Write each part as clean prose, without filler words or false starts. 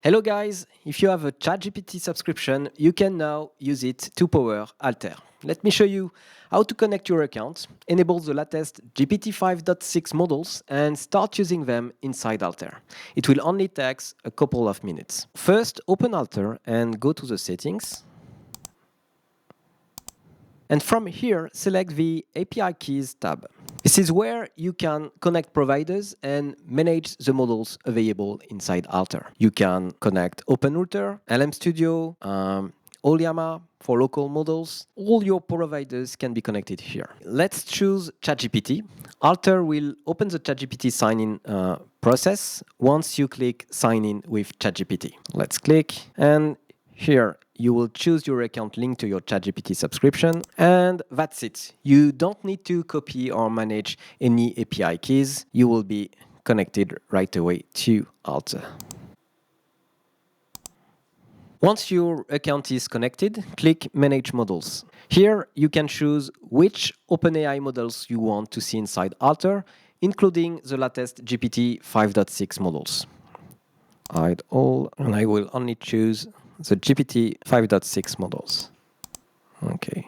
Hello guys, if you have a ChatGPT subscription, you can now use it to power Alter. Let me show you how to connect your account, enable the latest GPT 5.6 models, and start using them inside Alter. It will only take a couple of minutes. First, open Alter and go to the settings. And from here, select the API Keys tab. This is where you can connect providers and manage the models available inside Alter. You can connect OpenRouter, LM Studio, Oliama for local models. All your providers can be connected here. Let's choose ChatGPT. Alter will open the ChatGPT sign-in process once you click Sign in with ChatGPT. Let's click, and here you will choose your account linked to your ChatGPT subscription, and that's it. You don't need to copy or manage any API keys. You will be connected right away to Alter. Once your account is connected, click Manage Models. Here you can choose which OpenAI models you want to see inside Alter, including the latest GPT 5.6 models. Hide all, and I will only choose the GPT 5.6 models. Okay.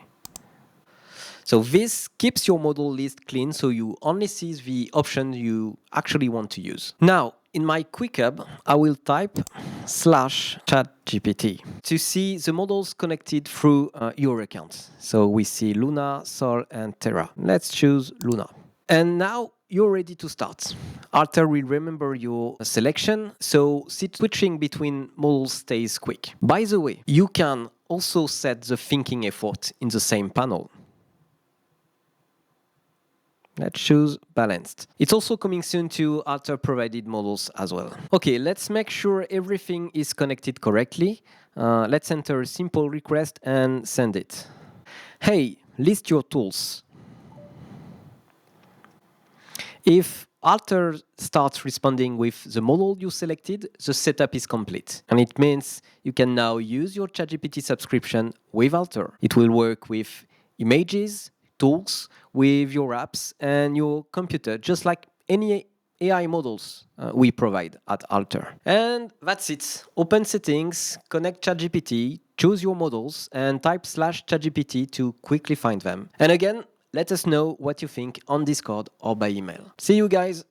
So this keeps your model list clean, so you only see the options you actually want to use. Now, in my QuickHub, I will type /ChatGPT to see the models connected through your account. So we see Luna, Sol, and Terra. Let's choose Luna. And now you're ready to start. Alter will remember your selection, so switching between models stays quick. By the way, you can also set the thinking effort in the same panel. Let's choose balanced. It's also coming soon to Alter provided models as well. Okay, let's make sure everything is connected correctly. Let's enter a simple request and send it. Hey, list your tools. If Alter starts responding with the model you selected, the setup is complete. And it means you can now use your ChatGPT subscription with Alter. It will work with images, tools, with your apps and your computer, just like any AI models we provide at Alter. And that's it. Open settings, connect ChatGPT, choose your models, and type /ChatGPT to quickly find them. And again, let us know what you think on Discord or by email. See you guys!